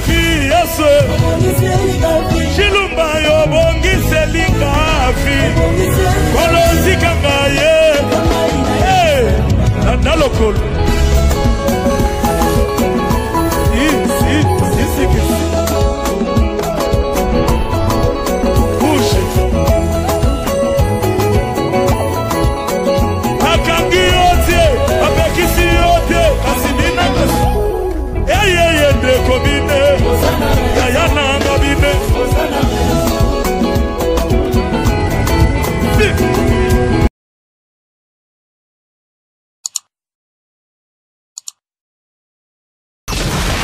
fi yeso Chilumba yo bongise linga fi Kolozi kangaye Nalokolo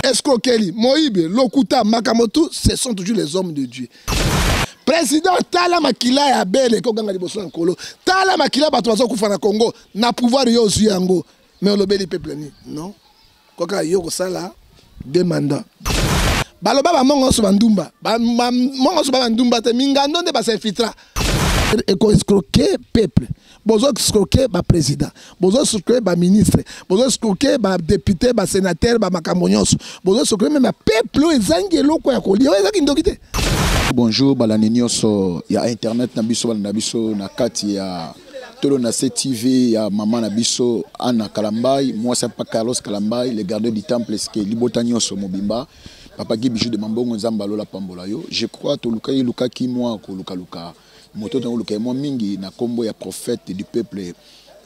Escroquerie, Moïbe, Lokuta, Makamoto, ce sont toujours les hommes de Dieu. Président Tala Makila ya bele ko ganga liboso nkolo. Tala Makila bato bazo kufa na Congo na pouvoir yo zu yango. Mais le beli peuple ni. Non. Koka yo ko sala deux mandats. Baloba ba mongo so bandumba. Ba mongo so bandumba te mingando ne ba se filtra. Et ko escroquer peuple. Bozo escroquer ba président. Bozo escroquer ba ministre. Bozo escroquer ba député, ba sénateur, ba makambonyoso. Bozo escroquer même peuple ezangelo ko ya ko liyo ezaki ndokite. Bonjour, balani nyonso ya internet na biso balana biso na kati ya tolo na CTV ya maman na biso Anna Kalambai, moi c'est pas Carlos Kalambai, le gardien du temple ce que libota nyonso mobimba. Papa qui bijou de mambongo nzamba lola pambola yo. Je crois to lukai lukaki moi ko lukaluka. Moto to lukai moi mingi na kombo ya prophète du peuple.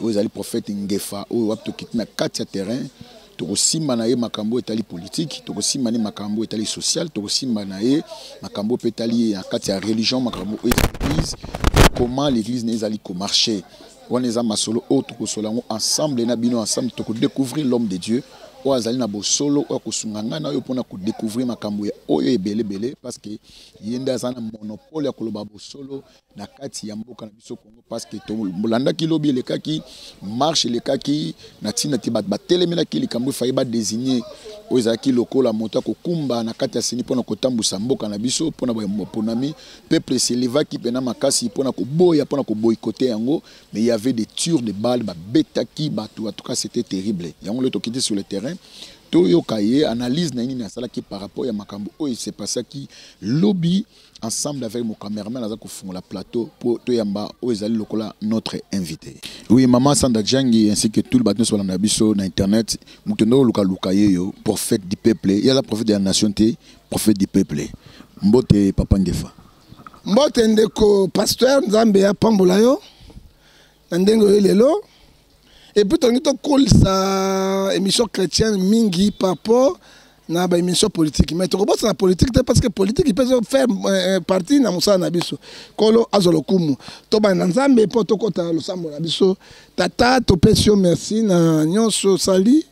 Vous allez prophète Ngefa ou wap to kitna kati ya terrain. Tokosimba na ye makambo etali politique, tokosimba na makambo etali social, tokosimba na ye makambo petali ya kati ya religion, makambo église, comment l'église n'est allée qu'au marché. On est à masolo autre que solango ensemble na bino ensemble toko découvrir l'homme de Dieu. O azali na bo solo o kusunganga na yo pona ko découvrir makambo ya oyo ebele bele parce que yenda sana monopole ya koloba bo solo na kati ya mboka na biso Congo parce que to molanda ki lobi le kaki marche le kaki na tina ti bat batelemela ki likambo fa ba désigner o ezaki lokola moto ko kumba na kati ya sini pona ko tambusa mboka na biso pona ba ponami peuple se leva ki pena makasi pona ko boya pona ko boycotter yango mais il y avait des tirs de balles ba betaki ba tout en tout cas c'était terrible yango le to quitté sur le terrain. Toyo Kaye analyse naini na sala qui par rapport à makambo oh il s'est passé qui lobby ensemble avec mon cameraman à fond la plateau pour Toyamba Oezali Lokola notre invité. Oui maman Sanda Djangi ainsi que tout le bateau sur la biso na internet mutondo Luka Lukaye yo prophète du peuple il y a la prophète de la nation té prophète du peuple mbote papa Ngefa mbote ndeko pasteur Nzambe ya pambola yo ndengo lelo. Et puis, on a sa émission chrétienne mingi papo na ba émission politique. Mais tu comprends la politique parce que politique il peut faire partie na musa na biso. Kolo azolokumu. To ba nzambe po to kota lo sambo na biso. Tata to pesio merci na nyonso sali.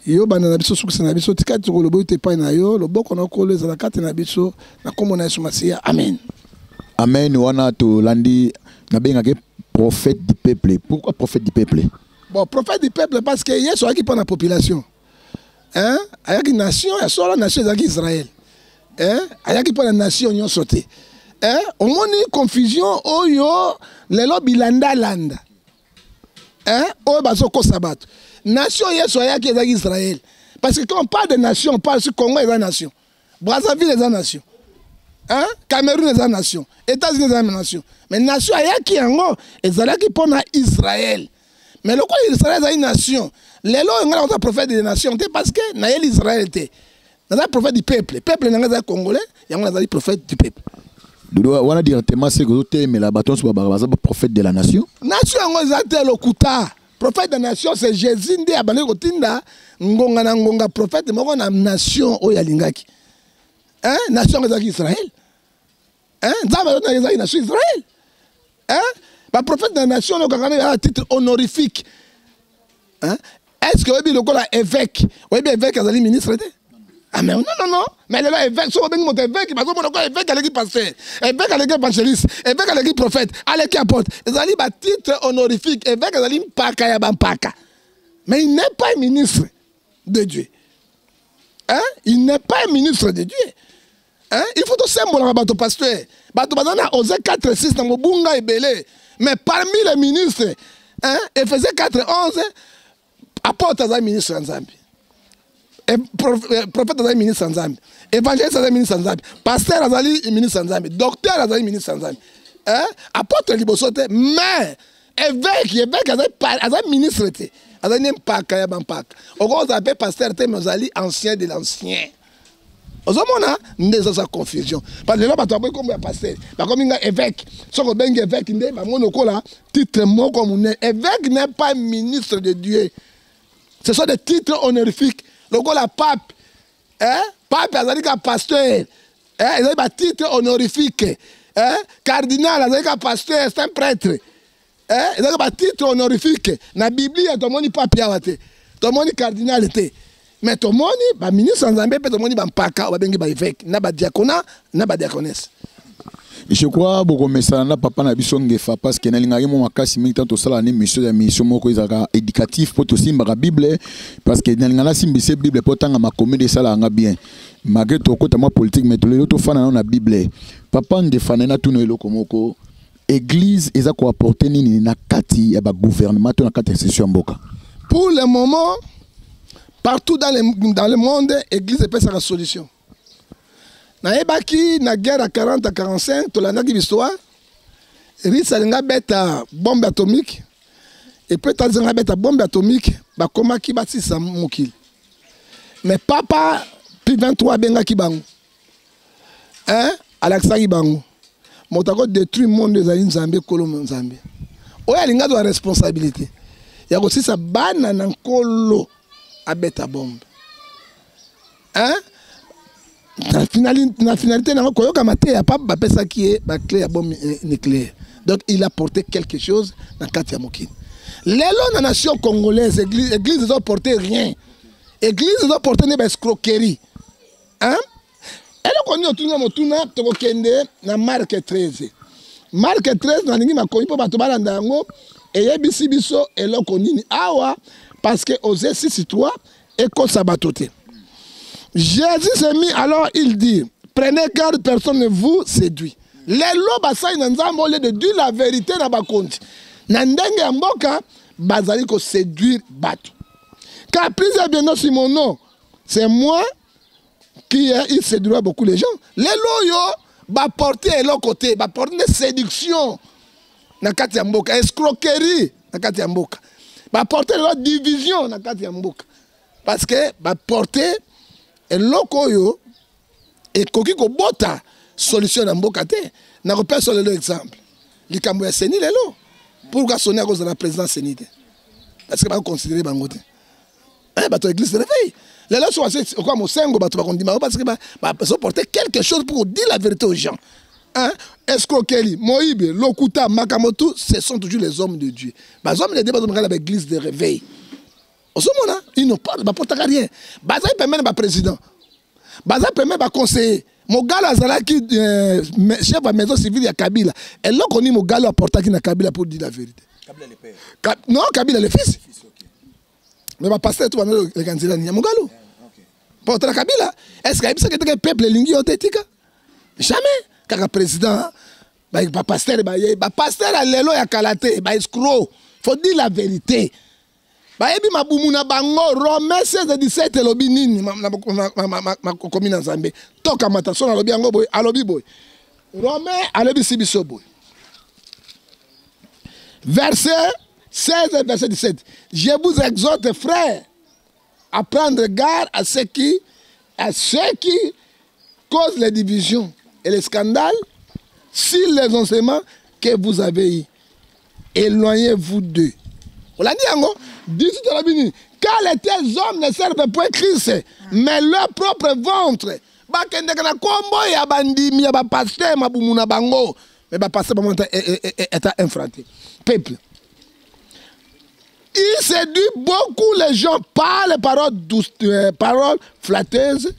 Yo ba na biso suku na biso tikati ko lobo te pa na yo loboko na ko leza na kati na biso na kombo na Yesu Masia. Amen. Amen wana to landi na benga ke prophète du peuple. Pourquoi prophète du peuple? Bon, prophète du peuple parce que Yesu a qui prend la population. Hein? Il y a une nation, il y a solo la nation d'Israël. Hein? Il y a qui prend la nation, ils ont sauté. Hein? Au moins, une confusion, oh yo, les lobby landa landa. Hein? Oh, bazoko sabat. Nation, Yesu a qui est Israël. Parce que quand on parle de nation, on parle sur Congo et la nation. Brazzaville est la nation. Hein? Cameroun est la nation. États-Unis est la nation. Mais nation, il y a qui en haut, et ça qui prend Israël. Mais le quoi Israël est une nation. Les lois, on a un prophète des nations parce que l'Israël était. On a un prophète du peuple. Le peuple n'est pas congolais, et on a un prophète du peuple. On a directement ce que vous mais la bâton soit le prophète de la nation. Nation, on a un lokuta. Prophète de la nation, c'est Jésus, ndi abane kotinda, ngonga na ngonga prophète, mais on a une nation au Yalingaki. Hein? Nation est Israël. Hein? Zama est une nation Israël. Hein? Le prophète de la nation a un titre honorifique. Hein? Est-ce que vous avez évêque? Vous avez évêque as ministre? Ah mais non. Mais le évêque, si vous avez un évêque, il y a évêque qui pasteur, évêque qui évangéliste, évêque qui prophète, qui apôtre. Vous avez un titre honorifique. Évêque qui paka. Mais il n'est pas un ministre de Dieu. Hein? Il n'est pas un ministre de Dieu. Hein? Il faut tout symbole à bateau pasteur. Bateau pasteur a osé 4-6 dans Mobunga et Belé. Mais parmi les ministres, hein, Éphésiens 4-11, apôtre à ministre en Zambie. prophète azali ministre nzambe, évangéliste azali ministre nzambe, pasteur azali ministre nzambe, docteur azali ministre nzambe, apôtre liboso te, mais évêque azali ministre te, azali mpaka ya bampaka. Oko ozape pasteur te, mais azali ancien de l'ancien. Ozomona ndeza sa confusion. Parce que là bato aboy comme pasteur, ba comme nga évêque, soko bengi évêque ndé ba mono kola titre moko mune. Évêque n'est pas ministre de Dieu. Ce sont des titres honorifiques. Le la pape, pape azali ka pasteur, azali ba titre honorifique. Cardinal azali ka pasteur, c'est un prêtre. Azali ba titre honorifique. Na Bible to moni pape ya wate. To moni cardinal te. Mais tout le monde, le ministre Nzambe, tout le monde est paka, évêque, na ba diaconat, na ba diaconesse. Je crois beaucoup mais ça n'a papa na biso ngefa parce que na linga mo makasi mingi tanto sala ni mission moko ezaka éducatif pour to simba la Bible parce que na linga na simbise Bible pour tanga makomi de sala nga bien. Malgré to kota moi politique mais to le to fana na Bible. Papa ndefana na tuno eloko moko église eza ko apporter nini na kati ya ba gouvernement to na kati ya session mboka. Pour le moment partout dans le monde, l'église peut sa solution. Na ebaki na guerre à 40 à 45, to la naki l'histoire. Risa nga beta bombe atomique et peut-être nga beta bombe atomique ba koma ki bati sa mokil. Mais papa puis 23 benga ki bango. Alaksa ki bango. Motako détruire monde des Nzambe kolomo Nzambe. Oya linga do responsabilité. Ya ko si sa bana na nkolo abeta bombe. La finalité, n'a pas ça qui est la clé à bombe nucléaire. Donc il a porté quelque chose dans Katia Mokin. Les lois de la nation congolaise, l'église n'a porté rien. L'église n'a porté une escroquerie. Et donc on a na Marc 13. Marc 13, on a dit parce que Osée 6:3 et qu'on s'abattote. Jésus s'est mis, alors il dit, prenez garde, personne ne vous séduit. Les lois basai n'ensemble de dire la vérité na bakonti. Nandenge mboka bazali ko séduire bato. Car plusieurs bien non Simono, c'est moi qui il séduira beaucoup les gens. Les lois yo ba porter l'autre côté, ba porter une séduction na kati ya mboka, escroquerie na kati ya mboka. Ba porter la division na kati ya mboka. Parce que ba porter et lokoyo et koki ko bota solution na mboka te. Na ko personne le exemple. Likambo ya seni lelo. Pourquoi sonner à cause de la présidence sénité? Parce que ba considérer bangote. Bato église se réveille. Les gens sont assez comme au sengo bato ba kondima parce que ba porter quelque chose pour dire la vérité aux gens. Escroquerie, Moïbe, Lokuta, Makamotu, ce sont toujours les hommes de Dieu. Les hommes de Dieu, ils ont l'église de réveil. Au moment-là, ils n'ont pas de rien. Ils permettent le président. Ils permettent le conseiller. Mogalo Azalaki, chef de la maison civile de Kabila. Et là, on dit Mogalo a porté à Kabila pour dire la vérité. Kabila le père. Non, Kabila le fils. Mais le pasteur, tout le monde, le candidat, il y a Mogalo. Porté à Kabila. Est-ce qu'il y a un peuple lingué authentique? Jamais. Car le président, le pasteur, le pasteur a l'élo ya kalaté, le escroc. Il faut dire la vérité. Bayebi mabumuna bango Romains 16:17 lobi nini ma commune Nzambe. Toka matason alobi yango boy, alobi boy. Romains alobi sibiso boy. Verset 16 et verset 17. Je vous exhorte frères à prendre garde à ceux qui causent les divisions et les scandales, si les enseignements que vous avez eus, éloignez-vous d'eux. On l'a dit, car les tels hommes ne servent pour Christ, mais leur propre ventre. Peuple. Il séduit beaucoup les gens par les paroles douces, paroles flatteuses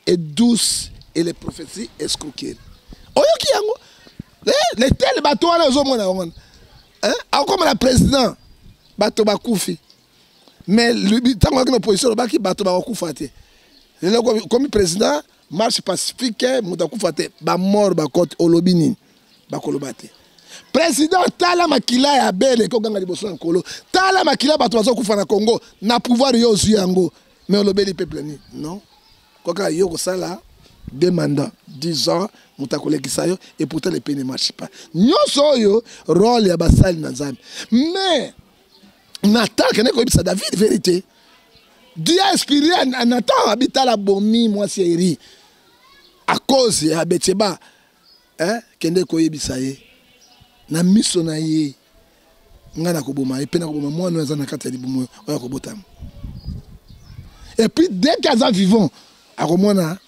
et douces et les prophéties escroquées. Les tels bateaux, comme le président, bateau bakoufi. Mais tant qu'on a une opposition, le bateau bakoufi. Comme président, marche pacifique, moutakoufate, ba mort, ba côte, olobini, ba kolobate. Président Tala Makila ya belle ko ganga liboso nkolo. Tala Makila bato bazo kufa na Congo na pouvoir yo yango. mais on l'obéit peuple ni non quoi yo ça là 2 mandats 10 ans mutakolekisayo et pourtant les pays ne marchent pas nyoso yo rôle ya basali na Nzambe mais Nathan kene ko bisa David vérité Dieu a inspiré Nathan habita la bomi moi série à cause ya Betsheba kende ko yebisa ye na miso na ye ngana ko boma et pena ko boma moi no za na kati ya libumo oya ko botam et puis dès qu'ils sont vivants à Romona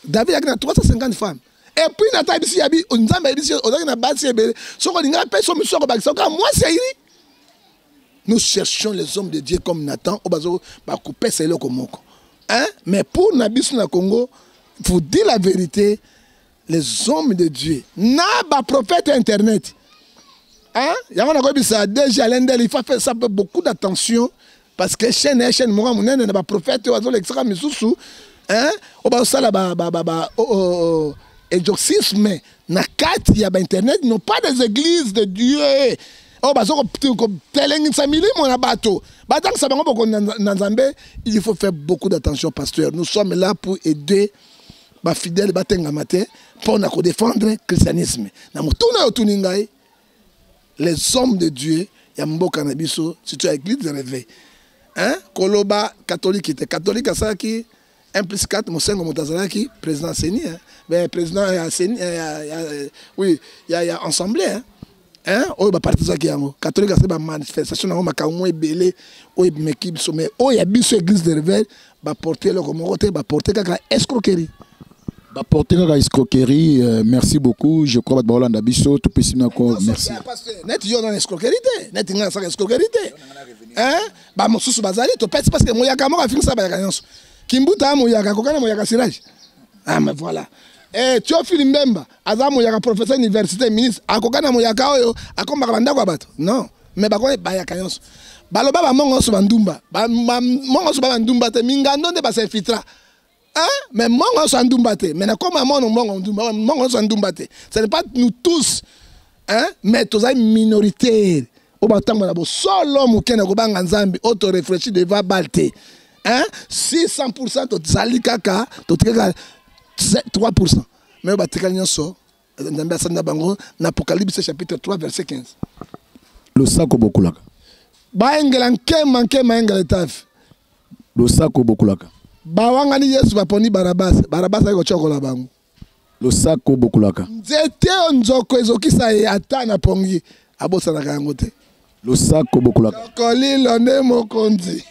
David a 350 femmes et puis Nathan bisi yabi Nzambe bisi ozaki na basi ebele soko linga pe so miso ko bakisa ka moi série. Nous cherchons les hommes de Dieu comme Nathan au bazo ba couper c'est le komoko hein mais pour Nabisu na Congo faut dire la vérité les hommes de Dieu na ba prophète internet hein yango na ko bisa déjà l'endel il faut faire ça beaucoup d'attention parce que chaîne moi monene na ba prophète ozo l'extra misusu hein au bazo sala ba exorcisme na kati ya ba internet non pas des églises de Dieu. Oh, il faut faire beaucoup d'attention, pasteur. Nous sommes là pour aider les fidèles pour défendre le christianisme. Les hommes de Dieu, il y a Mbo Canabiso, c'est l'église de réveil. Hein? Koloba, catholique, était catholique à ça qui 1 plus 4, mon sengo Motazalaki, président Séni, président Séni, oui, il y a assemblée. Hein o ba partisan ki yango catholique c'est ba manifestation na maka mo ebele o meki biso mais o ya biso église de réveil ba porter le comme côté ba porter kaka escroquerie ba porter kaka escroquerie merci beaucoup je crois ba Holanda biso to pesina ko merci net yo na escroquerie net nga sa escroquerie hein ba mosusu bazali to pète parce que mo yaka mo ka finisa ba yaka nyonso kimbuta mo yaka kokana mo yaka sirage ah mais voilà. Théophile Mbemba, Azamo yaka professeur université ministre, akokana moyaka oyo, akomba banda kwa bato. Non, mais bakone bayaka nyonso. Baloba ba mongo so bandumba. Ba mongo so bandumba te mingando de ba se filtra. Hein? Mais mongo so bandumba te. Mais na koma mongo so bandumba te. Ce n'est pas nous tous. Hein? Mais tous ay minorité. O ba tangwa na bo solo mukena ko banga Nzambi auto réfléchir devant balte. Hein? 600% to zali kaka, to tika 3%. Mais on va te gagner ça. Dans l'Apocalypse chapitre 3 verset 15. Le sako bokulaka. Ba engela manke engela taf. Le sako bokulaka. Ba wangani Yesu baponi Barabas. Barabas ayiko chokola bangu. Le sako bokulaka. Nzete onzoko ezokisa ye ata na pongi. Abosa na kango te. Le sako bokulaka. Chokoli lone mokonzi.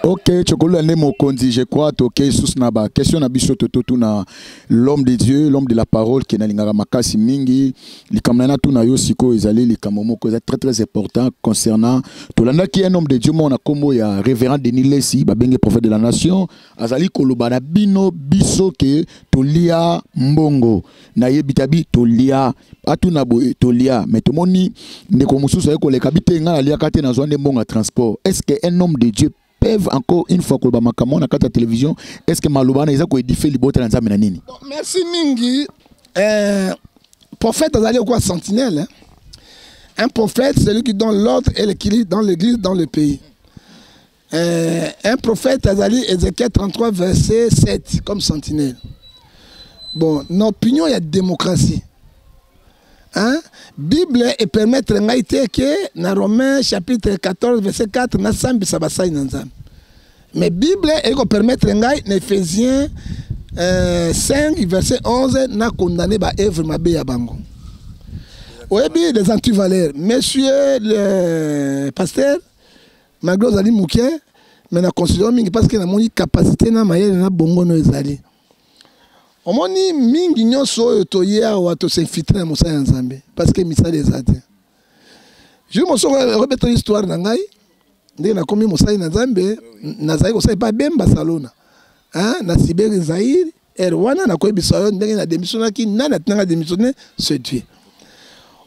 Ok, Chokoli lone mokonzi, je crois que sous naba question na biso toto na l'homme de Dieu, l'homme de la parole qui na lingara makasi mingi, likamna tu na yo siko ezali likamomoko c'est très très important concernant tolanda qui est un homme de Dieu mona kombo ya révérend Denis Lesi, ba benge prophète de la nation, azali koloba na bino biso ke tolia mbongo na yebitabi tolia atuna boye tolia mais to moni ndeko mususu ayeko le kabite nga alia kate na zone mbongo transport. Est-ce que un homme de Dieu peuvent encore une fois que le makamon na kata télévision est-ce que malobana ils a ko édifier libota na nzambe na nini? Merci mingi. Prophète azali quoi sentinelle hein? Un prophète c'est celui qui donne l'ordre et l'équilibre dans l'église dans le pays. Un prophète azali Ézéchiel 33 verset 7 comme sentinelle. Bon, notre opinion il y a démocratie. Hein? Bible et permettre ngaite que dans Romains chapitre 14 verset 4 na sambi sabasai nanzam. Mais Bible et ko permettre ngai dans Éphésiens 5 verset 11 na condamner ba œuvre mabe ya bango. Oyebi des antivaleurs. Monsieur le pasteur Maglo Zali Mouké mais na considère mingi parce que na moni capacité na mayele na bongo no ezali. Omoni mingi nyonso toya wato s'infiltrer na mosala nzambe parce que misala ezate. Je me suis remettre l'histoire na ngai ndenge na komi mosala na nzambe nazali ko sa pas bemba salona. Hein na Sibérie Zaïre erwana na ko biso ndenge na démissionnaki nana tanga démissionner ce Dieu.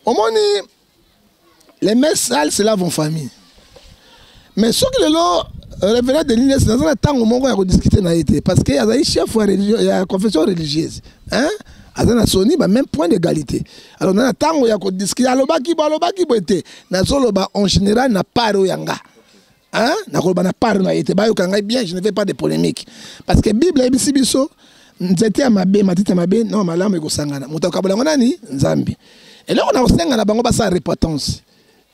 Omoni les messages c'est là vont famille. Mais ce que le révérend de l'Inès dans un temps où on a discuté parce qu'il y a un chef religieux, il y a une confession religieuse. Hein? Azana Soni, même point d'égalité. Alors, dans un temps où on a discuté, en général, n'a pas de yanga. hein nakoloba na part na yete bayo kanga bien, je ne fais pas de polémique parce que Bible et biso nzete ya mabe matite mabe non malamu ekosangana moto akabola nani nzambi et là on a osengana bango ba sa repentance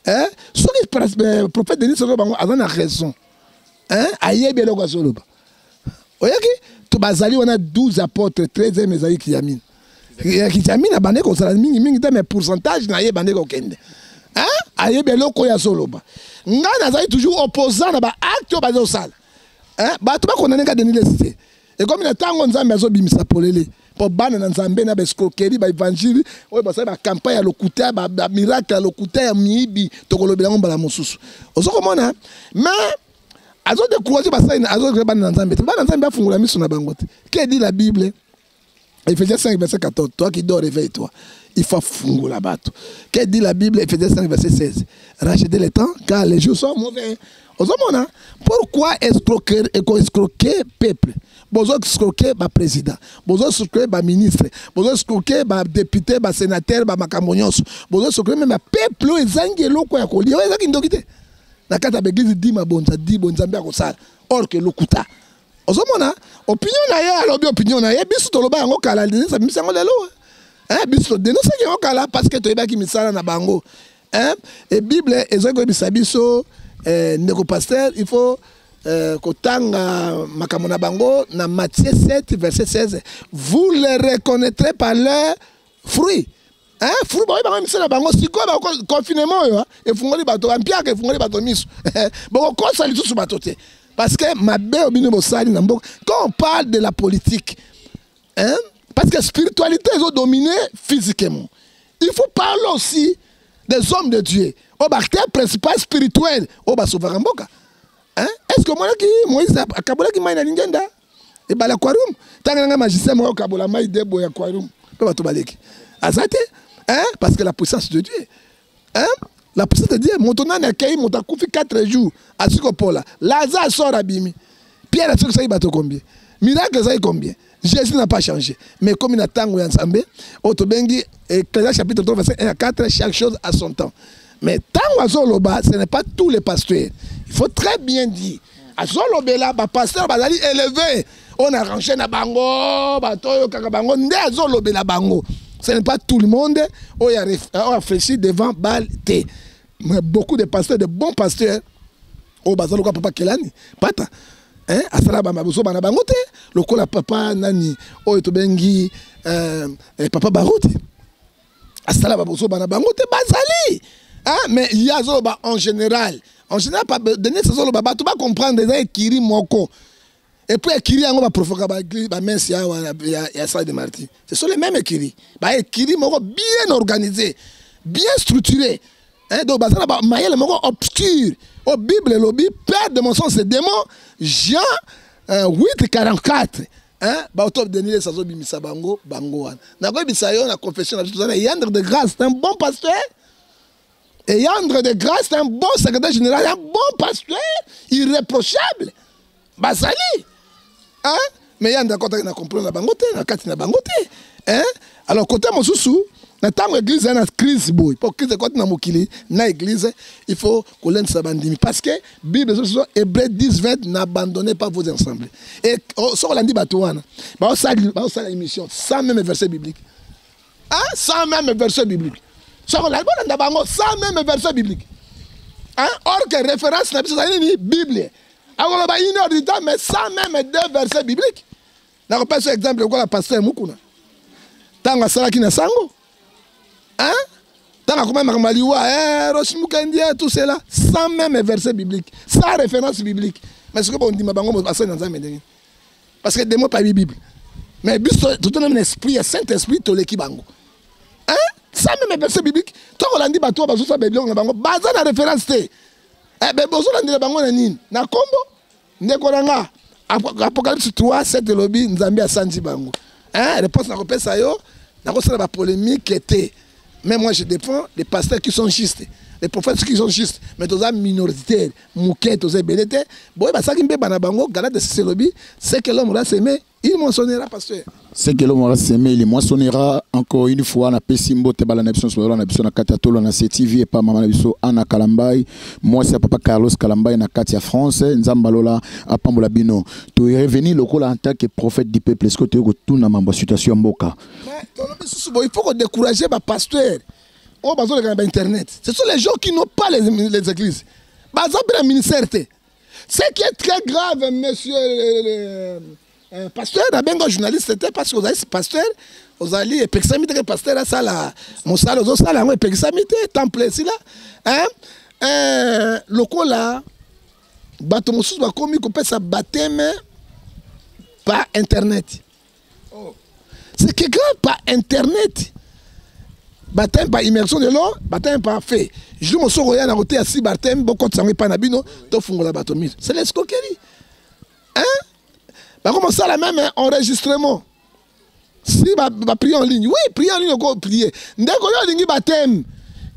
hein sur les prophètes Denis soko bango azana raison hein ayebi eloko azoloba oyaki to bazali on a 12 apôtres 13e ezali Kiyamine Kiyamine abande ko sala mingi mingi te mais pourcentage na yebande ko kende hein ayebi eloko ya zoloba ngana azali toujours opposant na ba acte bazo sala hein ba to ba condamner ka Denis Lesité et comme il tango nzambe azobimisa polele po bana na nzambe na bescroquerie ba évangile oyo basala ba campagne ya lokuta ba miracle ya lokuta ya miibi tokolobela ngomba la mosusu ozokomona mais azo décourager basala azo bana na nzambe bana nzambe afungula miso na bango te que dit la Bible Ephésiens 5 verset 14 toi qui dors réveille-toi il faut fungula bato que dit la Bible Ephésiens 5 verset 16 rachetez le temps car les jours sont mauvais ozomona pourquoi escroquer peuple bozo escroquer ba président bozo escroquer ba ministre bozo escroquer ba député ba sénateur ba makambo nyonso bozo escroquer même peuple ezangi eloko ya kolia ezaki ndokite na kata ba église di mabonza di bonzambe akosala or que lokuta ozomona opinion na ye alobi opinion na ye biso toloba yango kala ndisa misango lelo hein biso dénoncer yango kala parce que toyebaki misala na bango hein et Bible ezako bisabiso ndeko pasteur il faut kotanga makamona bango na Matthieu 7 verset 16 vous les reconnaîtrez par leurs fruits hein fruit ba ba misala bango siko ba confinement yo e fungoli bato ampiaka e fungoli bato miso boko kosa lisusu bato te parce que mabe obino bosali na mboko quand on parle de la politique hein parce que spiritualité ils ont dominé physiquement il faut parler aussi des hommes de Dieu au bactère principal spirituel au basovara mboka hein est-ce que moi qui Moïse akabola ki mai na lingenda e bala kwarum tanga nga magicien mo kabola mai debo ya kwarum pe bato baleki azate hein parce que la puissance de Dieu hein la puissance de Dieu montona na kei motakufi 4 jours asikopola Lazare sort abimi Pierre a dit bato combien miracle ça combien Jésus n'a pas changé mais comme il a tango ya nzambe otobengi Ecclésiaste chapitre 3 verset 1 à 4 chaque chose à son temps. Mais tant à Zoloba, ce n'est pas tous les pasteurs. Il faut très bien dire. À Zolobela, les pasteurs sont élevés. On a rangé na bango, batoyo kakabango, nde à Zolobela bango. Ce n'est pas tout le monde qui a réfléchi devant Balte. Mais beaucoup de pasteurs, de bons pasteurs, au bazalo papa Kelani, pata. Hein, asala ba mabuso bana bango te, lokola papa nani, o etobengi papa Barote. Asala ba mabuso bana bango te bazali. Hein? Mais il y a en général, pas donner ce solo baba, tu vas comprendre des kiri moko. Et puis kiri on va provoquer ba mensi ya ça de Martin. Ce sont les mêmes kiri. Ba kiri moko bien organisé, bien structuré. Hein donc bazana ba mayele moko obscur. Au Bible lobby père de mon sens c'est démon Jean 8:44. Hein ba autop Denis sazo bimisa bango wan. Na ko bisayo na confession na yandre de grâce, c'est un bon pasteur. Et Yandre de grâce, c'est un bon secrétaire général, un bon pasteur, irréprochable. Basali. Hein? Mais Yandre a compris la bangote, la carte na bangote. Hein? Alors, côté Mosusu, dans l'église, il y a une crise. Pour que côté na mokili, na église, il faut qu'on l'aide s'abandonner. Parce que, Bible, Hébreux 10:20, n'abandonnez pas vos ensembles. Et, sur l'andi batouana, on a l'émission, sans même verset biblique. Hein? Sans même verset biblique. Sans même verset biblique. Hein? Or que référence n'a pas de Bible. Alors, il y a une heure du temps, mais sans même 2 versets bibliques. Je vais prendre exemple de la pasteur Mukuna. Tanga Salaki na Sango. Hein? Tanga comme Maliwa, Roshimukandia, tout cela, sans même verset biblique, sans référence biblique. Mais ce que on dit, parce que des mots pas Bible. Mais tout un esprit, Saint-Esprit, tout l'équipe bango. Hein? Ça même verset biblique. Toi on dit bateau bazo sa biblion na bango baza na référence te. Eh ben bozo na bango na nini? Na kombo ndeko nanga Apocalypse 3:7 lobby nzambe asanji bango. Hein? Réponse na kopesa yo na ko sala ba polémique était. Mais moi je défends des pasteurs qui sont justes. les prophètes qui sont justes, mais tous minoritaires, mouquet, tous belleté. Bon, ça qui me banabango, gala de Célobi, c'est que l'homme aura s'aimé, il moissonnera, pasteur. C'est que l'homme aura s'aimé, il moissonnera encore une fois. On a Pessimbo, Tebala Nepson, on a besoin de Katatolo, on a CTV et pas Maman Nabiso, Anna Kalambay. Moi, c'est Papa Carlos Kalambay, na Katia France, Nzambalola, à Pambola Bino. Tu es revenu local en tant que prophète du peuple. Est-ce que tu es retourné dans ma situation Mboka? Il faut décourager les pasteurs. On a besoin de Internet. Ce sont les gens qui n'ont pas les églises. Par exemple, le ministère. Ce qui est très grave, monsieur le pasteur, un journaliste, c'était parce que vous avez ce pasteur, vous allez, et Pexamite, le pasteur, ça là, mon salle, vous allez, Pexamite, temple, ici là. Le coup là, Batomoussous va commis qu'on peut sa baptême par Internet. C'est que grave par Internet. Baptême par immersion de l'eau, baptême par fait. Je me suis rendu à côté assis baptême, beaucoup de sang et panabino, tout fungola batomir. C'est l'escroquerie. Hein? Bah comment ça la même enregistrement? Si bah prier en ligne, oui, prier en ligne encore prier. Dès qu'on a dit baptême,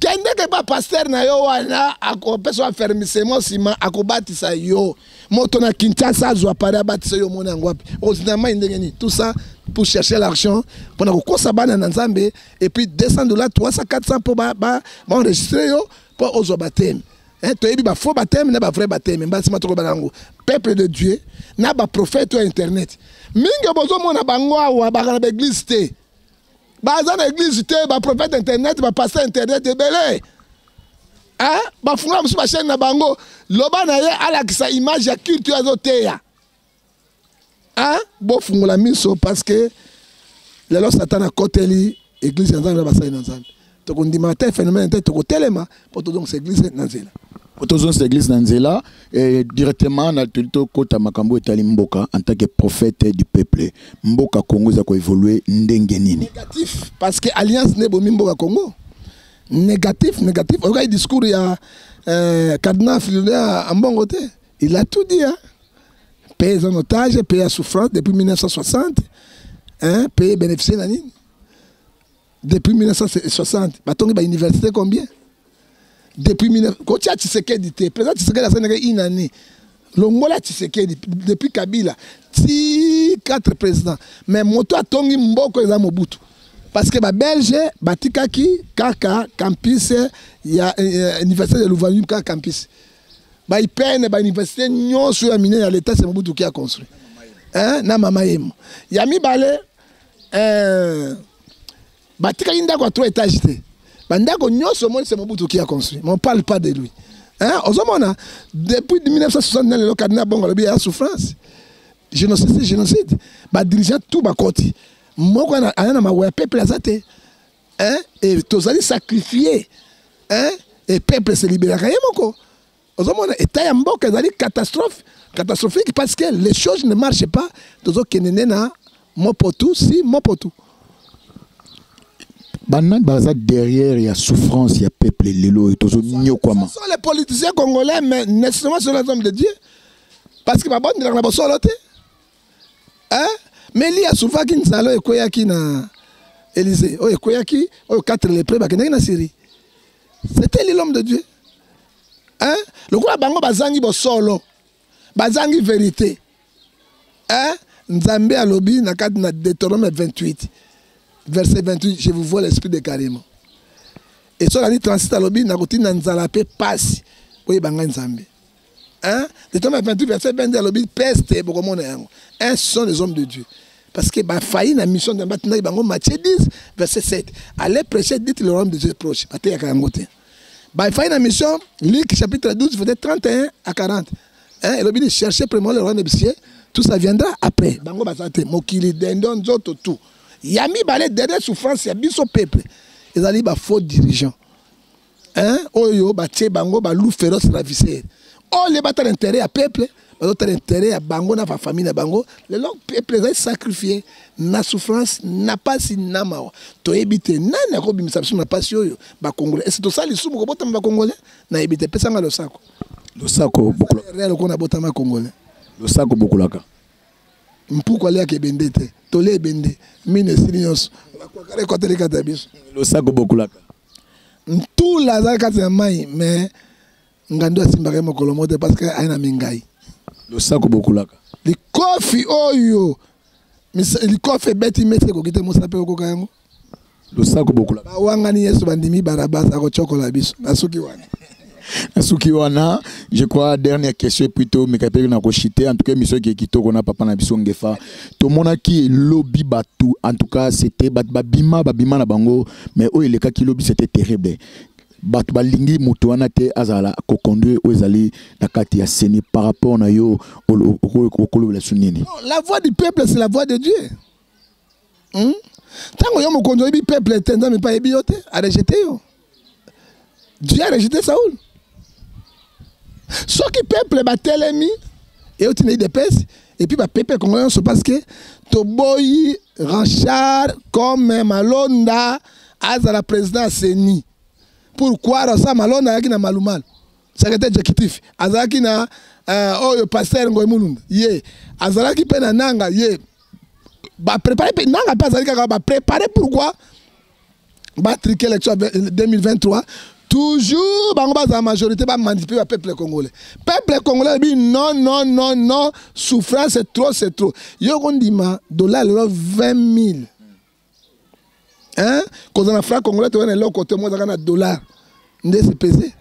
quand dès que pas pasteur na yo wana akopesa affermissement sima akobatisa yo. Moto na Kinshasa zo appareil batisa yo mona ngwapi. Ordinairement ndengeni tout ça pour chercher l'argent pour kokosa bana na Nzambe et puis $200 $300 $400 pour ba enregistrer yo pour ozo baptême. Hein to yebi ba faux baptême na ba vrai baptême mbasima to banango. Peuple de Dieu na ba prophète sur internet. Mingi bozo mona bango awa ba na église té. Bazan église té ba prophète internet ba pasteur internet ebele. Hein ba funga musu ba chaîne na bango loba na ye ala kisa image ya culture azoteya. Hein bo fungola miso parce que lelo Satan a koteli église nzambe ba sa nzambe. To kondima te phénomène te ko telema pour to donc église nzela. Autozone cette église Nanzela et directement na tulito kota makambo etali Mboka en tant que prophète du peuple. Mboka Congo za ko évoluer ndenge nini? Négatif parce que alliance ne bomi Mboka Congo. Négatif. Regarde le discours il y a Cardinal Filona Ambongote. Il a tout dit hein. Pays en otage, pays à souffrance depuis 1960. Hein, pays bénéficié nani? Depuis 1960. Batongi ba université combien? Depuis 19... Quand tu as Tshisekedi, le président Tshisekedi a sénégalais une année. L'Ongola Tshisekedi, depuis Kabila, 4 présidents. Mais moto a tongi mboko eza Mobutu. Parce que les Belges, Batikaki, Kaka, Campus, il y a l'université de Louvain, Kaka Campus. Ils peinent, l'université, nous sommes amenés à l'État, c'est Mobutu qui a construit. Hein? Na mama yemo. Il y a mis balé, Batikaki n'a pas 3 étages. C'est Mobutu qui a construit, mais on ne parle pas de lui. Hein? Depuis 1969, le cardinal Bongo a la souffrance. Génocide. Les dirigeants tout bas côté. Moi, je peuple azate. Hein? Et tous allez sacrifier. Hein? Et le peuple se libère. Et catastrophique parce que les choses ne marchent pas. Tous allez mopotu, si mopotu. Banan baza derrière il y a souffrance, il y a peuple lelo et tozo nyokwama. Ce sont les politiciens congolais mais nécessairement sur les hommes de Dieu. Parce que babon ndira na bosolote. Hein? Mais il y a souvent qui nzalo ekoyaki na Élysée. Oh ekoyaki, oh 4 lépreux ba kenaki na Syrie. C'était l'homme de Dieu. Hein? Le quoi bango bazangi bosolo. Bazangi vérité. Hein? Nzambe alobi na kati na Deutéronome 28. Verset 28, je vous vois l'esprit de carrément. Et sur la ligne 36 à l'obi, n'a pas nzalape passe. Oui, banga nzambe. Hein? Deutéronome 28, verset 22 à l'obi, peste, un sont les hommes de Dieu. Parce que bah failli la mission de Matina Bango Matthieu 10, verset 7. Allez prêcher, dites le royaume de Dieu proche. Bah failli la mission, Luc chapitre 12, verset 31 à 40. Hein? Et l'obi dit cherchez premièrement le royaume de Dieu, tout ça viendra après. Bango basate, mokili dendon zoto tout. Yami balé derrière souffrance, il y a biso peuple. Ils allaient ba faux dirigeants. Hein? Oyo ba tché bango ba loup féroce ravisseur. Oh les bata intérêt à peuple, ba d'autres intérêt à bango na fa famille na bango. Le long peuple est sacrifié na souffrance na pas si na mawa. To ebité na ko bimisa biso na pas yoyo ba congolais. Et c'est tout ça les sous ko botama ba congolais na ebité pesa nga lo sako. Le sako beaucoup. Réel ko na botama congolais. Le sako beaucoup là. Pourquoi les qui bendete tolé bende mine silios la quoi côté les catabios le sako beaucoup là tout la kati ya mai mais ngando asimbaka mokolo mote parce que aina mingai le sako bokulaka likofi oyo likofi beti metre ko kite mosape ko kango le sako bokulaka ba wangani yesu bandimi barabas akochokola biso nasuki wana. Suki wana, je crois, dernière question plutôt, mais quand on a en tout cas, monsieur qui est on a papa na biso ngefa. Tout le monde qui lobby batu, en tout cas, c'était babima na bango, mais oh, le cas qui lobby c'était terrible. Batu balingi mutu wana te azala ko conduire aux allées na kati ya seni par rapport na yo au la sunini. La voix du peuple c'est la voix de Dieu. Tant que yo mo conduire du peuple tendant mais pas ebiote, a rejeté yo. Dieu a rejeté Saoul. Ce qui peuple batelemi et au des pèses et puis peuple congolais se parce que Toboyi Ranchard comme Malonda à la présidence Seni. Pourquoi ça Malonda qui na malumal secrétaire exécutif azaki na le pasteur Ngoy Mulunda ye azalaki pe na nanga ye ba préparer nanga pas azalaki ba préparer pourquoi ba triquer l'élection 2023. Toujours, la majorité va manipuler le peuple congolais. Le peuple congolais dit non, non, non, non, souffrance c'est trop, c'est trop. Yo on dit ma dollar 20 000. Hein? Quand on a franc congolais, tu vois les côté moi dans dollar. Ndé c'est pesé.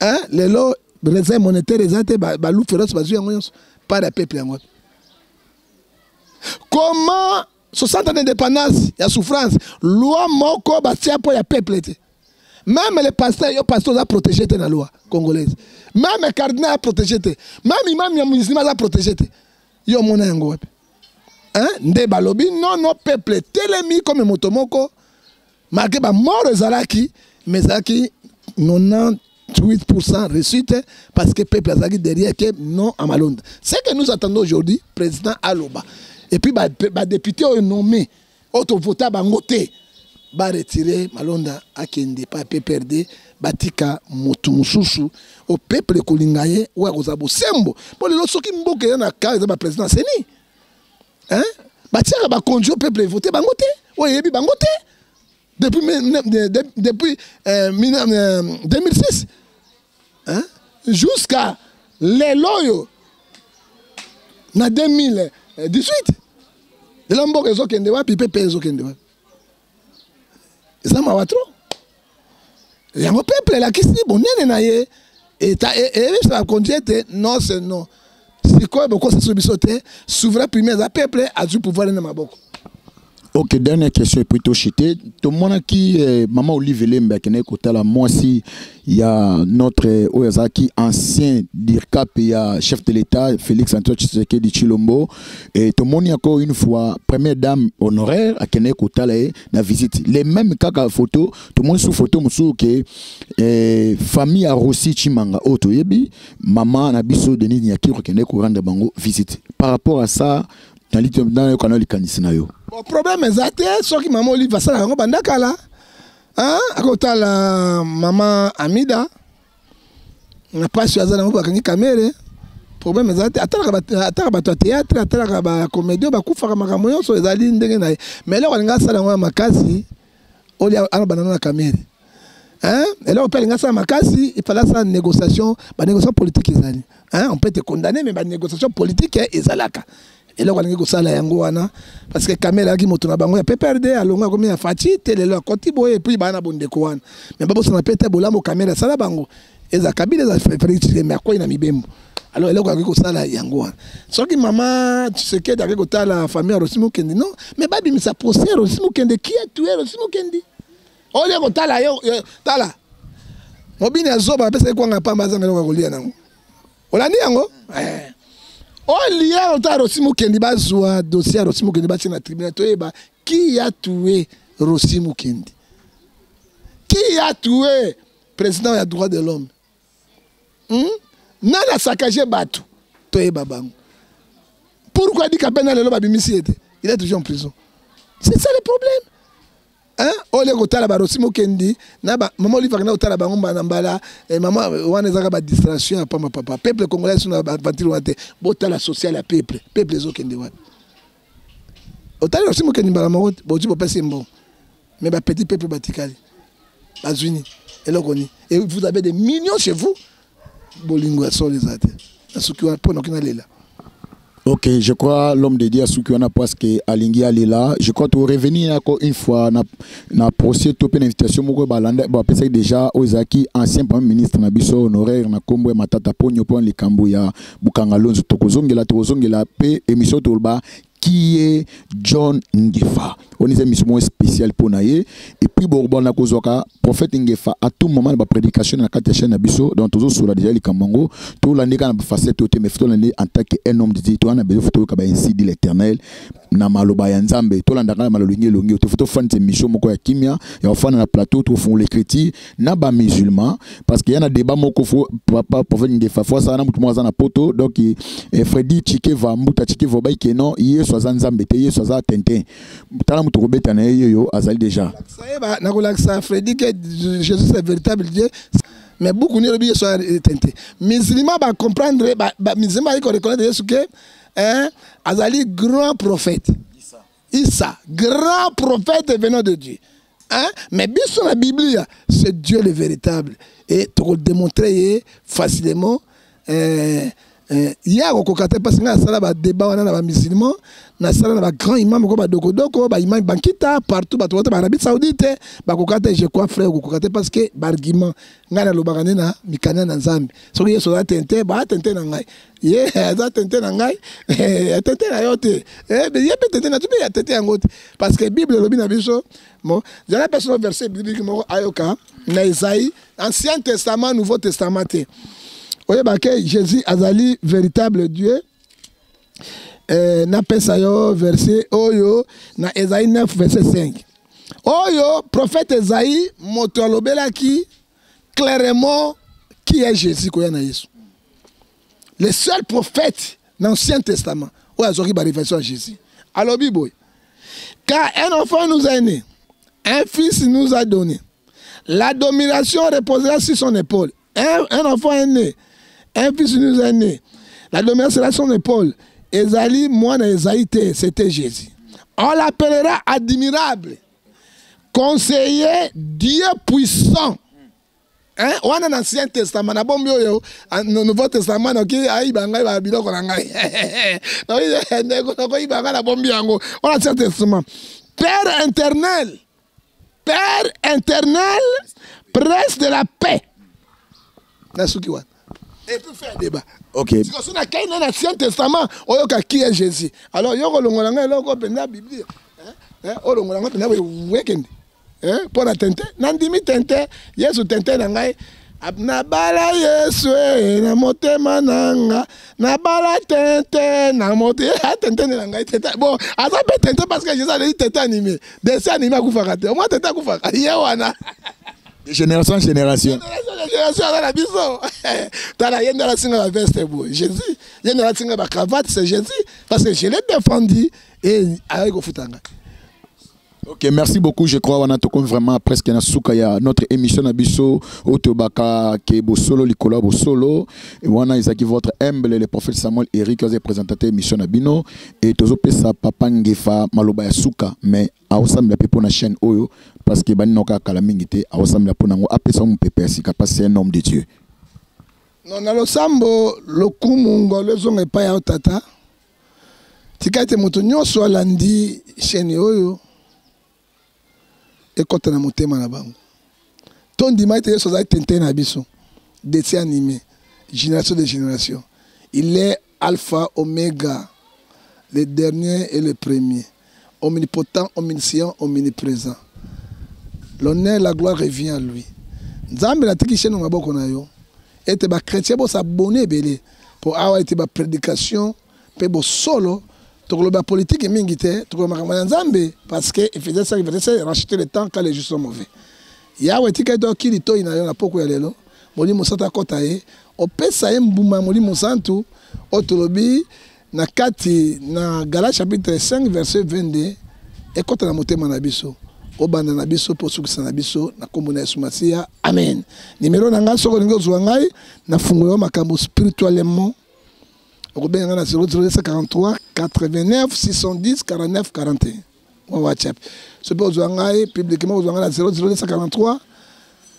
Hein? Les lots réserve monétaire exacte ba lou féroce ba pas le peuple en comment 60 ans d'indépendance, il y a souffrance. Loi moko ba tia pour le peuple. Même les pasteurs ont protégé la loi congolaise. Même les cardinaux ont protégé. Même les imams musulmans ont protégé. Yo mona yango. Hein? Nde balobi non non peuple telemi comme motomoko. Marqué ba mort ezalaki mais zaki 98% réussite parce que le peuple a dit derrière que non à Malonda. C'est que nous attendons aujourd'hui président Aloba et puis ba député nommé auto voter bangote. Ba retirer Malonda akende pa PPRD batika motu mususu au peuple kolingaye ou akozabo sembo pour le soki mboke na ka za ba président Seni hein batika ba conduire peuple voter bangote o yebi bangote depuis 2006 hein jusqu'à les loyo na 2018 de la mboke zo kende wa PPP zo kende wa ça m'a trop. Il y a un peuple là qui se dit bon et ça continue non c'est non. Si quoi beaucoup ça subissauté souverain premier à peuple a du pouvoir dans ma boko. Ok, dernière question plutôt chité. Tout le monde qui maman Olivier Lemba qui n'est côté là moi aussi il y a notre Oyazaki ancien DIRCAP il y a chef de l'État Félix Antoine Tshisekedi Tshilombo et tout le monde encore une fois première dame honoraire à Kene côté là na visite les mêmes kaka photo tout le monde sous photo musu que famille a Rossi Chimanga auto yebi maman na biso Denis Nyakiro Kene ko rendre bango visite par rapport à ça dans le canal kanisina yo. Le problème est ce qui maman Olivier va ça là bandaka là. Hein? À côté la maman Amida. n'a pas choisi la mobile caméra. Problème est ataka théâtre, ataka comédie, bakufa makambo so ezali ndenge na. Mais là on nga sala ngwa makasi oli ana banana na caméra. Hein? Et là on peut nga sala makasi, il fallait ça négociation, ba négociation politique ezali. Hein? On peut te condamner mais ba négociation politique ezalaka. Et là on nga sala yango wana parce que caméra ki moto na bango ya PPRD alonga comme ya Fati télé là koti boye puis bana bondeko wana. Mais babo sana pete bolamo caméra sala bango. Eza kabila za frère mais quoi ina mibembo. Alors, il y a quelque chose yango. Ce qui maman, tu sais que avec la famille Rosimo Kendi non, mais babi mais ça procès Rosimo Kendi qui a tué Rosimo Kendi. Oh les gotala yo tala. Mobini azoba pesa ko ngapa mbazanga ko kolia nango. Olani yango? Oh lié au Rosimo Kendi bazwa dossier Rosimo Kendi ba na tribunal toyeba qui a tué Rosimo Kendi. Qui a tué président des droits de l'homme? Nana saccagé Batou, Toye Babang. Pourquoi dit qu'Apena le babimisi était? Il est toujours en prison. C'est ça le problème. Hein? Ole Gotala Barosimo Kendi, Naba, maman lui va Otala Bangomba Nambala, et maman, on est à distraction à papa. Peuple congolais sur la bâtire, Botala social à peuple, peuple les Okendi. Otala Rosimo Kendi Balamot, Boji Bopé Simbo, mais petit peuple Batikali. Bazuni. Et vous avez des millions chez vous. Bolingo sont les athées. Ok, je crois l'homme de Dieu Soukiwana parce que Alingi est là. Je crois que tu revenir encore une fois na procès topé l'invitation moko balanda ba pesa déjà Ozaki ancien premier ministre na biso honoraire na kombo matata ponyo pon likambo ya Bukangalonzo tokozongela pe émission tolba qui est John Ngefa. On est une émission spéciale pour naïe. Et puis, bon, on a prophète Ngefa à tout moment, la prédication dans la carte chaîne Abisso, dans tous sur la déjà, les Kamango, tout l'année quand on a facette, mais tout l'année en tant qu'un homme de Dieu, on a besoin de photos comme ainsi dit l'éternel, na maloba yanzambe, tout l'année quand malolungi longi, tout photo fan de mission, moko ya kimia, et enfin dans la plateau, tout font les chrétiens, na ba musulmans, parce qu'il y a un débat moko fo, papa prophète Ngefa, fois ça, na mutu moza na poto, donc Freddy Chike va, muta Chike va baï kenon, hier soit Nzambe, hier soit Tintin, tala mutu robeta na yo azali déjà. Ça Freddy que Jésus est véritable Dieu. Mais beaucoup ne le sont tentés. Musulmans va comprendre, musulmans ils reconnaissent Jésus que azali grand prophète. Issa, grand prophète venant de Dieu. Mais bien sur la Bible, c'est Dieu le véritable. Et tu peux le démontrer facilement. Il y a un parce que ça va débat dans les musulmans, na sala na grand imam ko ba doko ba imam bankita partout ba tota Arabie Saoudite ba kokate je crois frère kokate parce que argument ngana lo bagane na mikana na nzambe so yeso za tente ba tente na ngai ye za tente na ngai tente na yote be ye tente na tupe ya tente yangote parce que Bible lobi na biso bon j'allais personne verset biblique mo ayoka na Isaïe Ancien Testament Nouveau Testament. Oye baké Jésus azali véritable Dieu. Na pesa yo verset oyo na Esaïe 9 verset 5. Oyo prophète Esaïe motolobela qui clairement qui est Jésus koya na Yesu. Le seul prophète dans l'Ancien Testament où a sorti la révélation à Jésus. Alors Bible. Car un enfant nous est né, un fils nous a donné. La domination reposera sur son épaule. Un enfant est né, un fils nous est né. La domination sera sur son épaule. Ezali, moi, c'était Jésus. On l'appellera admirable, conseiller, Dieu puissant. On a un Ancien Testament, un Nouveau Testament, on a Ancien Testament. Père éternel, prince de la paix. Et puis faire un débat. Ok. Parce qu'on a un Ancien Testament, on a qui est Jésus. Alors, il y a la Bible. Pour la tente, Nandimi tente, Yesu tente nangai. Nabala Yesu na motema nanga, nabala tente na motema tente nangai tente. Bon, ça peut tente parce que Jésus a dit tente animé. Dessin animé à Koufakate. Au moins tente à Koufakate. Yewana. De génération en génération. Génération à la maison. T'as la yenne de la single veste Jésus. Yenne de la single cravate, c'est Jésus. Parce que je l'ai défendu et avec au foutanga. Ok, merci beaucoup. Je crois qu'on a vraiment presque notre émission Nabiso, Otobaka, Kebo Solo, Nicolas Bosolo. Et on a Isaki, votre humble, le prophète Samuel Eric, qui a présenté l'émission Nabino. Et Tozo Pesa, Papa Ngefa, Maloba Yasuka. Mais à Osam la Pepo na chaîne Oyo, parce que Baninoka Kalamingite, à Osam la Ponango, Apesa mon Pepe, c'est un homme de Dieu. Non, dans le Sambo, le Kumungo, le Zong et Paya Otata. Tikate Motonio, soit lundi, chaîne Oyo. Et quand on a monté ma banque, ton dimanche est sur la tente na biso, dessin animé, génération de génération. Il est alpha, oméga, le dernier et le premier, omnipotent, omniscient, omniprésent. L'honneur, la gloire revient à lui. Nzambe la tiki cheno maboko na yo. Et te ba chrétien bo s'abonner belé pour avoir été ba prédication, pe bo solo. La politique est mingité, parce qu'il faisait ça, il faisait ça, racheter le temps quand les gens sont mauvais. Il y a un petit peu qui est là, pourquoi il est là. Moli Moussanta Kotaye, au Pessaïm Bouma, Moli Moussantou, Otolobi, na Kati, na Gala chapitre 5, verset 22, et quand on a monté Manabiso, au Bandanabiso, pour ceux qui sont Nabiso, na Komuna Soumasia, Amen. Numéro Nanga, Sokolingo Zouangai, na Fungoyo Makambo spirituellement. Robin 0043 89 610 49 41. WhatsApp. Ce peut vous publiquement vous 0043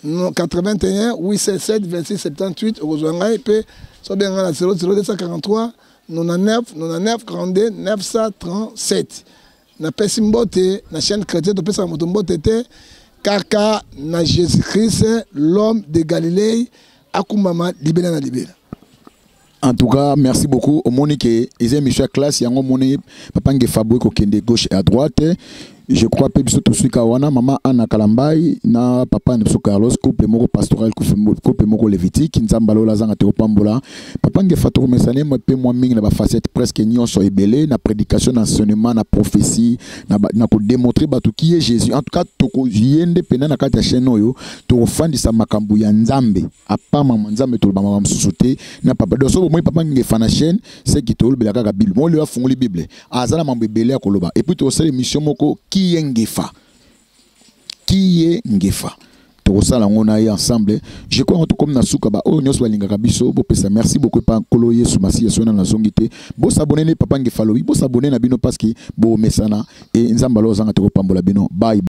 81 877 26 78 Ozwangai pe so bien na 00243 99 99 42 937 na pesimbote na chaîne chrétienne to pesa moto mbote te kaka na Jésus-Christ l'homme de Galilée akumama libela na libela. En tout cas, merci beaucoup. Au Monique, ils ont mis chaque classe, il y a un moni, papa nge fabrique au kende gauche et à droite. Je crois que biso tout kawana maman Anna Kalambai na papa Nepso Carlos couple moko pastoral couple moko lévitique nzambalo la zanga te opambola papa nge fatoro mesane moi pe moi mingi na ba facette presque nyonso ebele na prédication na enseignement na prophétie na ko démontrer batu qui est Jésus. En tout cas toko yende pena na kati ya chaîne oyo to fandisa makambu ya nzambe apama nzambe to bama msusote na papa doso moi papa nge fana chaîne c'est qui to belaka ka bible moi le afungoli bible azala mambo ebele ya koloba et puis to sala mission moko qui est Ngefa. Qui est Ngefa? Tosala ngona y ensemble. Je crois en tout comme na suka ba o nyos balinga kabiso bo pesa merci beaucoup pa kolo Yesu masi sona na zongité. Bo s'abonner ne papa Ngefa lobi, bo s'abonner na bino parce que bo mesana et nzambalo zanga te ko pambola bino. Bye.